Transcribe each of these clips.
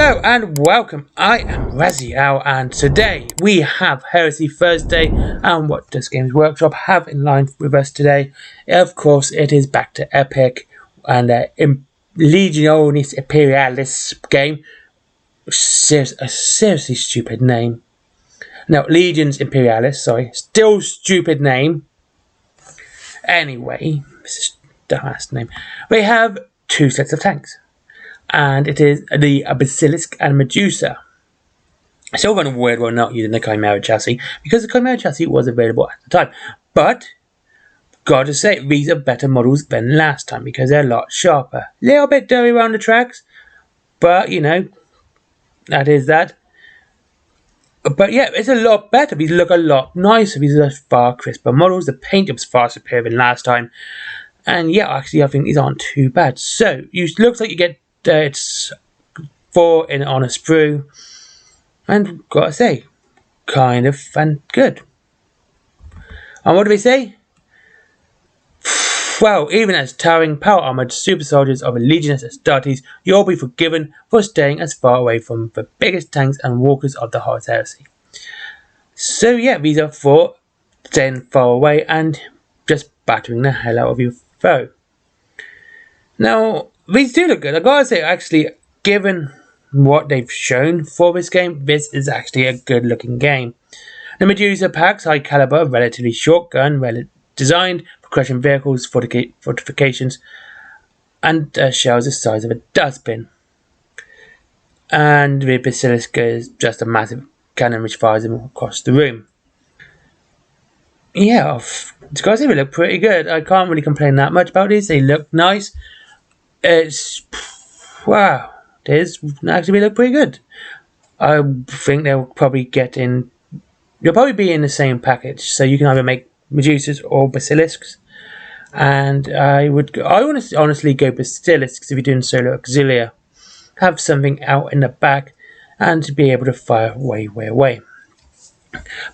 Hello and welcome, I am Raziel, and today we have Heresy Thursday. And what does Games Workshop have in line with us today? Of course, it is back to Epic and Legionis Imperialis game. A seriously stupid name. No, Legions Imperialis, sorry. Still stupid name. Anyway, this is the last name. We have two sets of tanks. And it is the Basilisk and Medusa. I still find a weird one not using the Chimera chassis, because the Chimera chassis was available at the time. But, gotta say, these are better models than last time, because they're a lot sharper. Little bit dirty around the tracks, but, you know, that is that. But yeah, it's a lot better. These look a lot nicer. These are far crisper models. The paint was far superior than last time. And yeah, actually, I think these aren't too bad. So, it looks like you get it's 4 on a sprue, and gotta say, kind of fun, good. And what do we say? Well, even as towering, power-armored super soldiers of a Legionist Astartes, you'll be forgiven for staying as far away from the biggest tanks and walkers of the Horus Heresy. So yeah, these are for staying far away and just battering the hell out of your foe. Now, these do look good. I gotta say, actually, given what they've shown for this game, this is actually a good looking game. The Medusa packs high caliber, relatively short gun, designed for crushing vehicles, fortifications, and shells the size of a dustbin. And the Basilisk is just a massive cannon which fires them across the room. Yeah, I gotta say, they look pretty good. I can't really complain that much about these. They look nice. Wow, these actually look pretty good. I think they'll probably you'll probably be in the same package, so you can either make Medusas or Basilisks. And I want to honestly go Basilisks if you're doing solo auxilia. Have something out in the back and to be able to fire way away.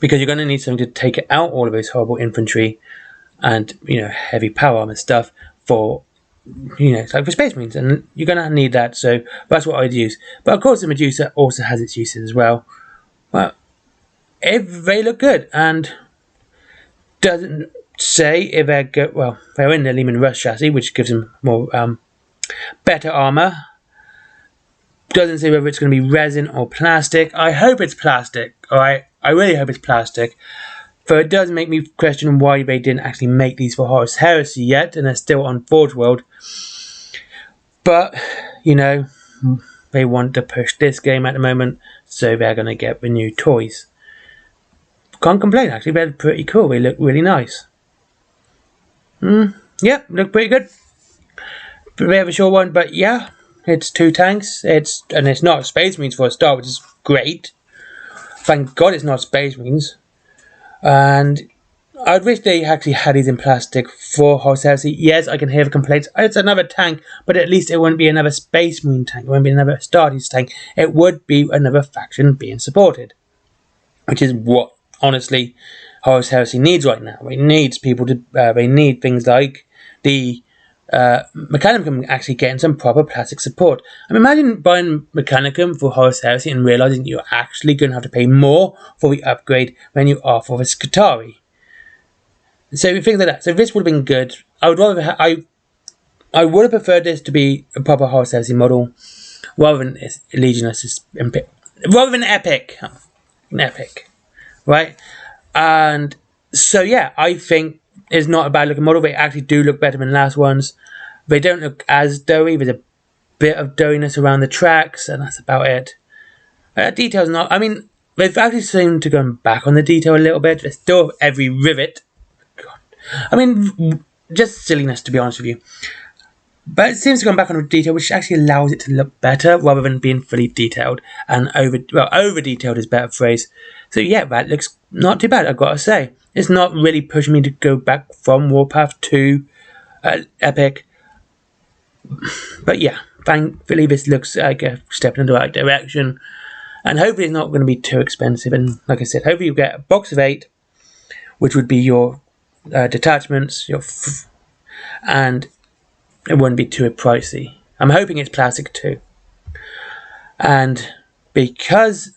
Because you're going to need something to take out all of those horrible infantry and, you know, heavy power armor stuff for, you know, it's like for Space Marines, and you're going to need that, so that's what I'd use. But of course the Medusa also has its uses as well. Well, they look good, and doesn't say if they're good. Well, they're in the Lehman Russ chassis, which gives them more better armor. Doesn't say whether it's going to be resin or plastic. I hope it's plastic, alright? I really hope it's plastic. For it does make me question why they didn't actually make these for Horus Heresy yet, and they're still on Forge World. But, you know, they want to push this game at the moment, so they're going to get the new toys. Can't complain, actually. They're pretty cool. They look really nice. Yep, look pretty good. They have a short one, but yeah, it's 2 tanks. And it's not Space Marines for a start, which is great. Thank God it's not Space Marines. And I wish they actually had these in plastic for Horus Heresy. Yes, I can hear the complaints. It's another tank, but at least it wouldn't be another Space Marine tank. It wouldn't be another Astartes tank. It would be another faction being supported. Which is what, honestly, Horus Heresy needs right now. It needs people to... they need things like the... Mechanicum actually getting some proper plastic support. I mean, imagine buying Mechanicum for Horus Heresy and realizing you're actually going to have to pay more for the upgrade than you are for the Skitarii. So things like that. So this would have been good. I would rather I would have preferred this to be a proper Horus Heresy model rather than Legionist, rather than Epic, right? And so yeah, I think it's not a bad looking model. They actually do look better than last ones. They don't look as doughy. There's a bit of doughiness around the tracks, and that's about it. Detail's not... I mean, they've actually seemed to go back on the detail a little bit. There's still every rivet. God. I mean, just silliness, to be honest with you. But it seems to go back on the detail, which actually allows it to look better rather than being fully detailed. And over-detailed is a better phrase. So yeah, that looks not too bad, I've got to say. It's not really pushing me to go back from Warpath to Epic. But yeah, thankfully this looks like a step in the right direction. And hopefully it's not going to be too expensive. And like I said, hopefully you get a box of 8, which would be your detachments, and it wouldn't be too pricey. I'm hoping it's plastic too. And because,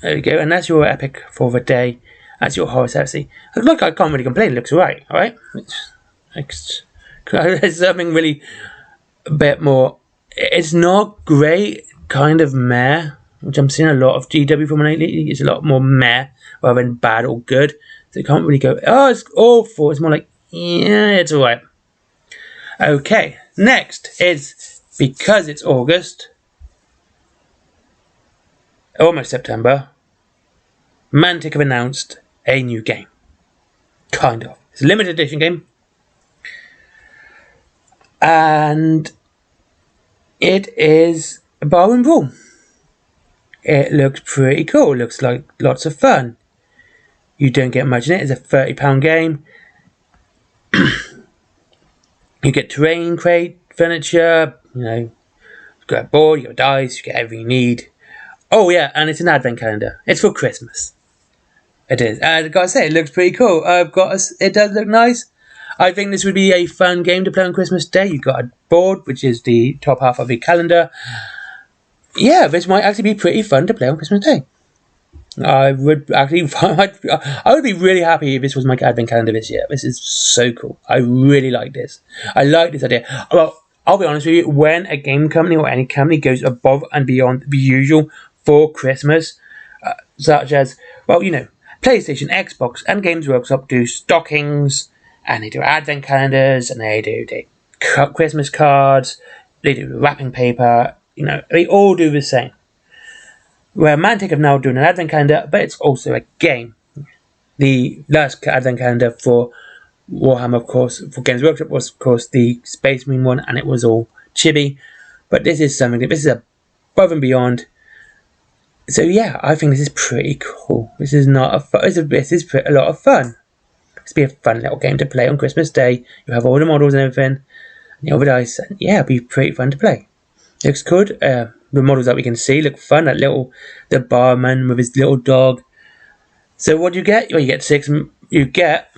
there we go, and that's your epic for the day. That's your horror heresy. Look, I can't really complain. It looks alright. There's something really a bit more. It's not great, kind of meh, which I'm seeing a lot of GW from lately. It's a lot more meh rather than bad or good. So you can't really go, oh, it's awful. It's more like, yeah, it's alright. Okay, next is, because it's August, almost September, Mantic have announced a new game. Kind of. It's a limited edition game. And it is a bar and brawl. It looks pretty cool. It looks like lots of fun. You don't get much in it. It's a £30 game. You get terrain, crate, furniture, you got a board, you got dice, you get everything you need. Oh yeah, and it's an advent calendar. It's for Christmas. It is. And I've got to say, it looks pretty cool. It does look nice. I think this would be a fun game to play on Christmas Day. You've got a board, which is the top half of the calendar. Yeah, this might actually be pretty fun to play on Christmas Day. I would be really happy if this was my advent calendar this year. This is so cool. I really like this. I like this idea. Well, I'll be honest with you, when a game company or any company goes above and beyond the usual for Christmas, such as, PlayStation, Xbox, and Games Workshop do stockings, and they do advent calendars, and they do Christmas cards, they do wrapping paper, they all do the same. Where Mantic have now done an advent calendar, but it's also a game. The last advent calendar for Warhammer, of course, for Games Workshop was, of course, the Space Marine one, and it was all chibi. But this is above and beyond. So yeah, I think this is pretty cool. This is a lot of fun. This will be a fun little game to play on Christmas Day. You have all the models and everything, and all the dice, and yeah, it'll be pretty fun to play. Looks good. The models that we can see look fun. The barman with his little dog. So what do you get? Well, you get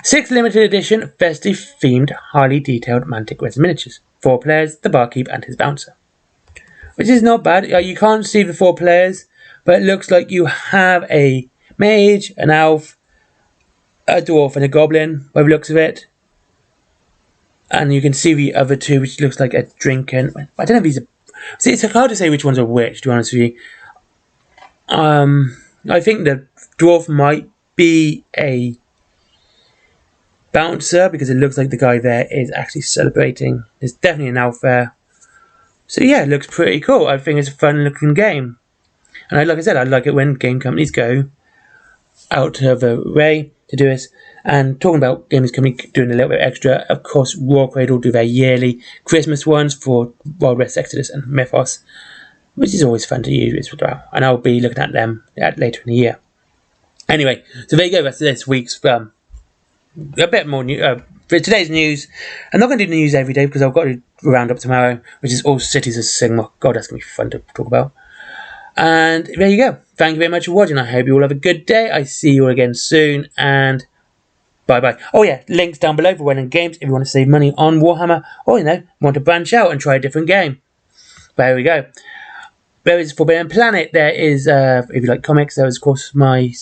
six limited edition, festive themed, highly detailed Mantic resin miniatures. 4 players, the barkeep and his bouncer. Which is not bad. You can't see the 4 players, but it looks like you have a mage, an elf, a dwarf, and a goblin, by the looks of it. And you can see the other 2, which looks like a drink and... I don't know if these are... See, it's hard to say which ones are which, to be honest with you. I think the dwarf might be a bouncer, because it looks like the guy there is actually celebrating. There's definitely an elf there. So yeah, it looks pretty cool. I think it's a fun looking game. And like I said, I like it when game companies go out of their way to do this. And talking about games company doing a little bit extra, of course, War Cradle do their yearly Christmas ones for Wild West Exodus and Mythos, which is always fun to use as well. And I'll be looking at them later in the year. Anyway, so there you go. That's this week's a bit more new for today's news. I'm not going to do news every day because I've got to round up tomorrow, which is all Cities of Sigmar. God, that's going to be fun to talk about. And there you go. Thank you very much for watching. I hope you all have a good day. I see you all again soon, and bye-bye. Oh yeah, links down below for Wayland Games if you want to save money on Warhammer, or want to branch out and try a different game. There we go. There is Forbidden Planet. There is, if you like comics, there is, of course, my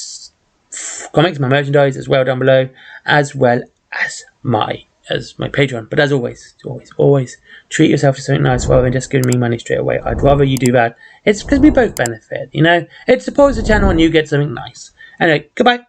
comics, my merchandise as well down below, as well as my Patreon. But as always, treat yourself to something nice rather than just giving me money straight away. I'd rather you do that. It's because we both benefit, It supports the channel and you get something nice. Anyway, goodbye.